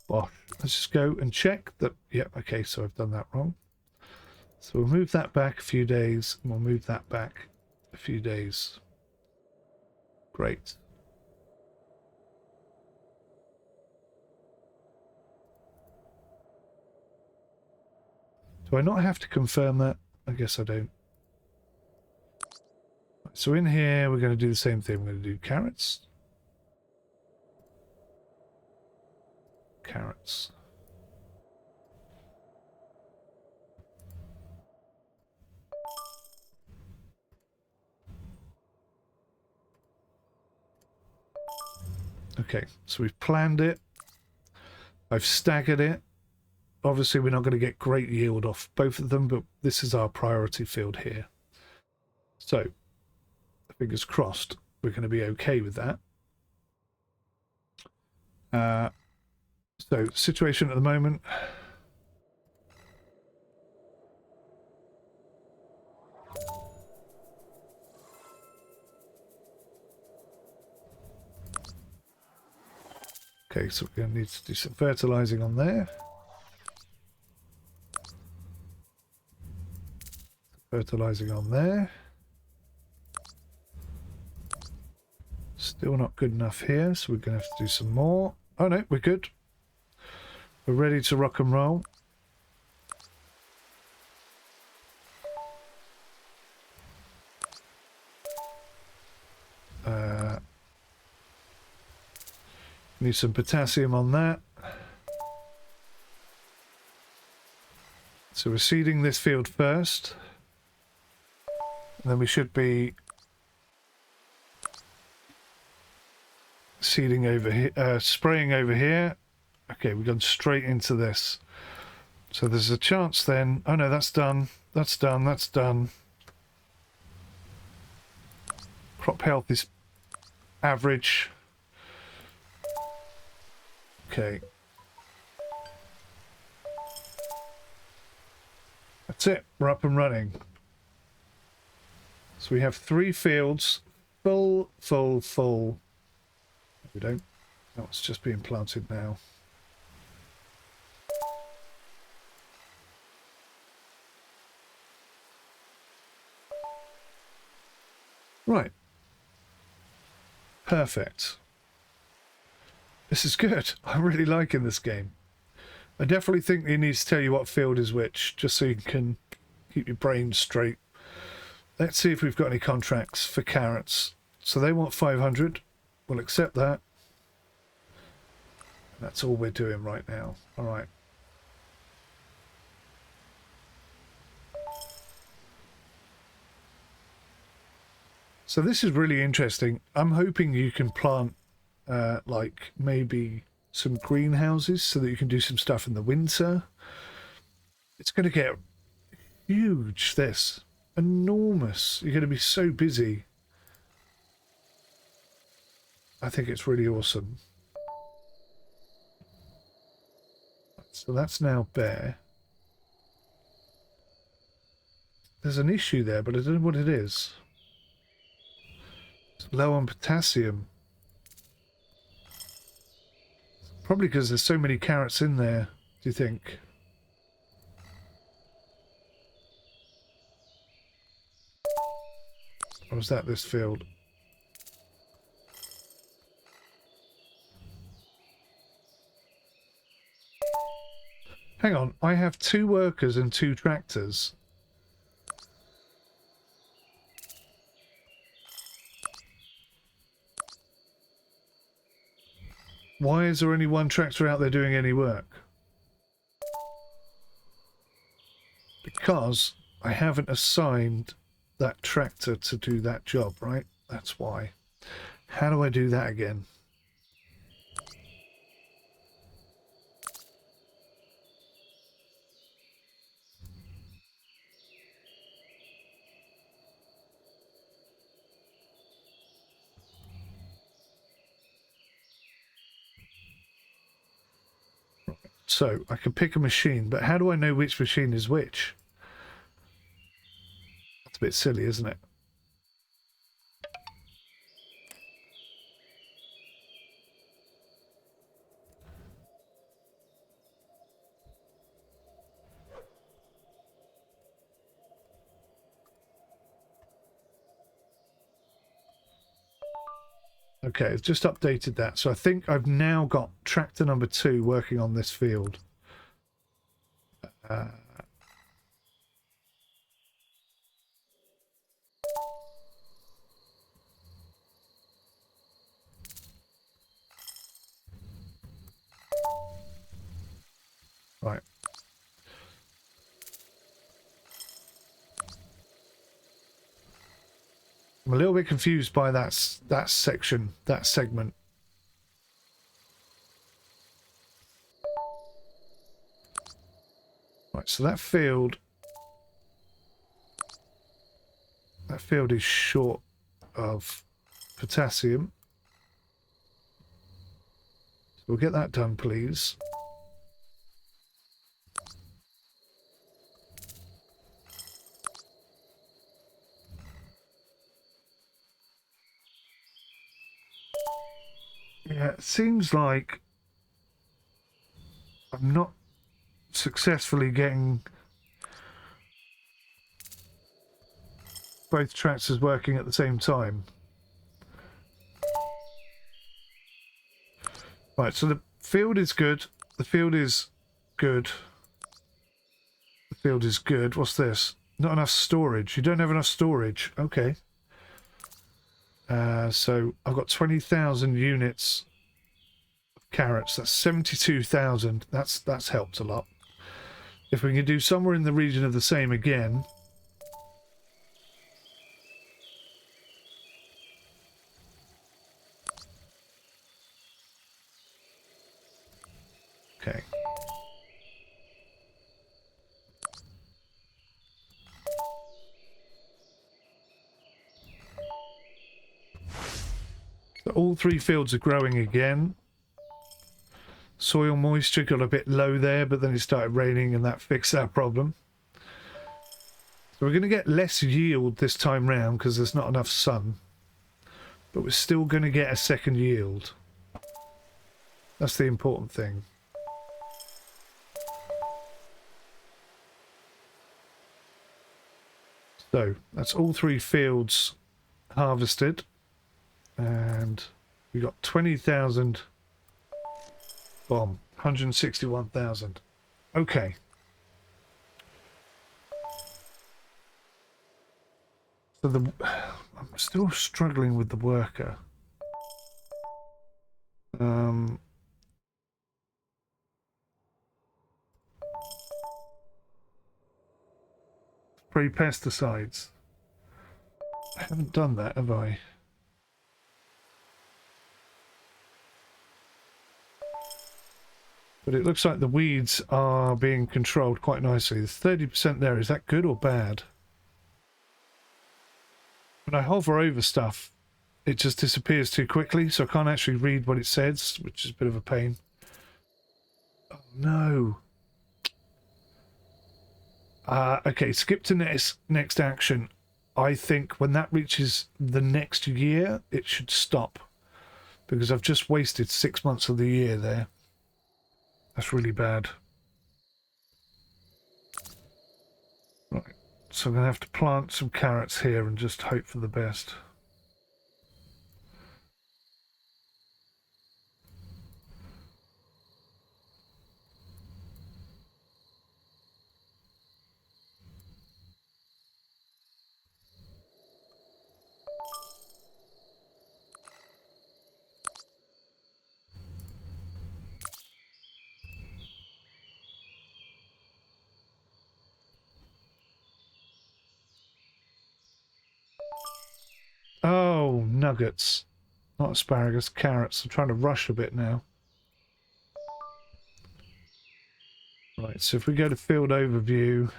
Well, let's just go and check that. Yep, okay, so I've done that wrong. So we'll move that back a few days, and we'll move that back a few days. Great. Do I not have to confirm that? I guess I don't. So in here, we're going to do the same thing. We're going to do carrots. Carrots. Okay, so we've planned it. I've staggered it. Obviously, we're not going to get great yield off both of them, but this is our priority field here. So, fingers crossed, we're going to be okay with that. So, situation at the moment. Okay, so we're going to need to do some fertilizing on there. Fertilizing on there. Still not good enough here, so we're going to have to do some more. Oh no, we're good. We're ready to rock and roll. Need some potassium on that. So we're seeding this field first. And then we should be seeding over here, spraying over here. Okay, we've gone straight into this. So there's a chance then. Oh no, that's done. That's done. That's done. Crop health is average. Okay. That's it. We're up and running. So we have 3 fields. Full. We don't. No, it's just being planted now. Right. Perfect. This is good. I'm really liking this game. I definitely think it needs to tell you what field is which, just so you can keep your brain straight. Let's see if we've got any contracts for carrots. So they want 500. We'll accept that. That's all we're doing right now. All right. So this is really interesting. I'm hoping you can plant like maybe some greenhouses so that you can do some stuff in the winter. It's going to get huge, this. Enormous. You're going to be so busy. I think it's really awesome. So that's now bare. There's an issue there, but I don't know what it is. It's low on potassium. Probably because there's so many carrots in there, do you think? Or was that this field? Hang on, I have 2 workers and 2 tractors. Why is there only 1 tractor out there doing any work? Because I haven't assigned that tractor to do that job, right? That's why. How do I do that again? So I can pick a machine, but how do I know which machine is which? That's a bit silly, isn't it? Okay, I've just updated that. So I think I've now got tractor number 2 working on this field. Right. I'm a little bit confused by that section, that segment. Right, so that field is short of potassium. So we'll get that done, please. Yeah, it seems like I'm not successfully getting both tractors working at the same time. Right, so the field is good. The field is good. The field is good. What's this? Not enough storage. You don't have enough storage. Okay. So I've got 20,000 units of carrots. That's 72,000. That's helped a lot. If we can do somewhere in the region of the same again. Okay. So all three fields are growing again. Soil moisture got a bit low there, but then it started raining and that fixed that problem. So we're going to get less yield this time round because there's not enough sun. But we're still going to get a second yield. That's the important thing. So that's all three fields harvested. And we got 20,000. Bomb. 161,000. Okay. So I'm still struggling with the worker. Spray pesticides. I haven't done that, have I? But it looks like the weeds are being controlled quite nicely. There's 30% there. Is that good or bad? When I hover over stuff, it just disappears too quickly, so I can't actually read what it says, which is a bit of a pain. Oh, no. Okay, skip to next action. I think when that reaches the next year, it should stop. Because I've just wasted 6 months of the year there. That's really bad. Right, so I'm going to have to plant some carrots here and just hope for the best. Oh, nuggets. Not asparagus, carrots. I'm trying to rush a bit now. Right, so if we go to field overview.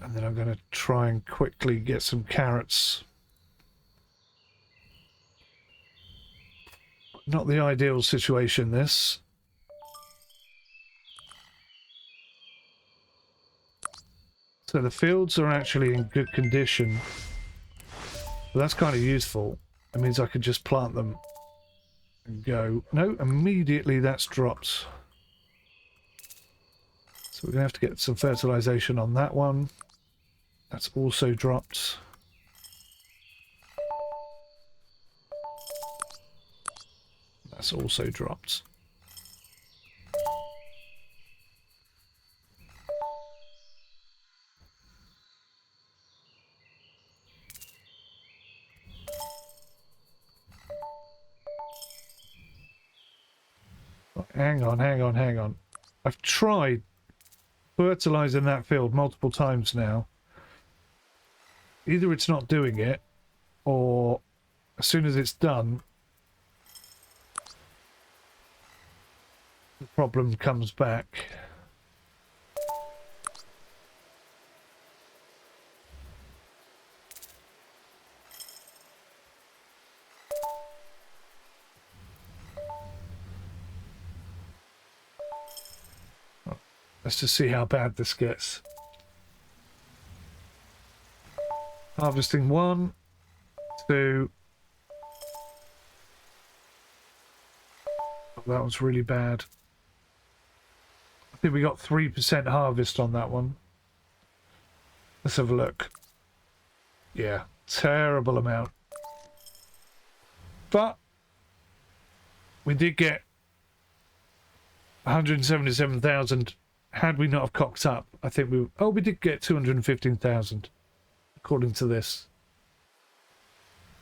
And then I'm going to try and quickly get some carrots. Not the ideal situation, this. So the fields are actually in good condition. But that's kind of useful. It means I could just plant them and go. No, immediately that's dropped. So we're going to have to get some fertilization on that one. That's also dropped. That's also dropped. Hang on, hang on, hang on. I've tried fertilizing that field multiple times now. Either it's not doing it, or as soon as it's done, the problem comes back. Let's just see how bad this gets. Harvesting 1, 2. Oh, that was really bad. I think we got 3% harvest on that one. Let's have a look. Yeah, terrible amount. But we did get 177,000. Had we not have cocked up, I think we... Oh, we did get 215,000, according to this.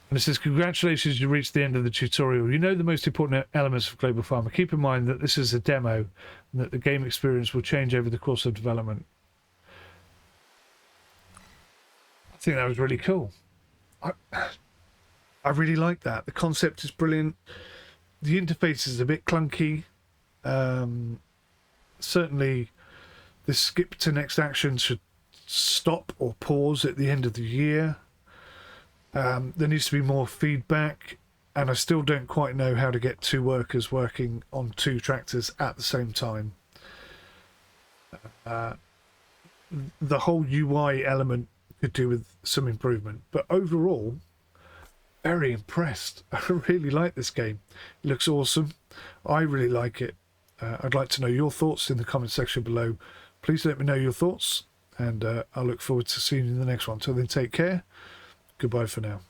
And it says, congratulations, you reached the end of the tutorial. You know the most important elements of Global Farmer. Keep in mind that this is a demo and that the game experience will change over the course of development. I think that was really cool. I really like that. The concept is brilliant. The interface is a bit clunky. Certainly, the skip to next action should stop or pause at the end of the year. There needs to be more feedback, and I still don't quite know how to get 2 workers working on 2 tractors at the same time. The whole UI element could do with some improvement, but overall, very impressed. I really like this game. It looks awesome. I really like it. I'd like to know your thoughts in the comment section below. Please let me know your thoughts, and I'll look forward to seeing you in the next one. Till then, take care. Goodbye for now.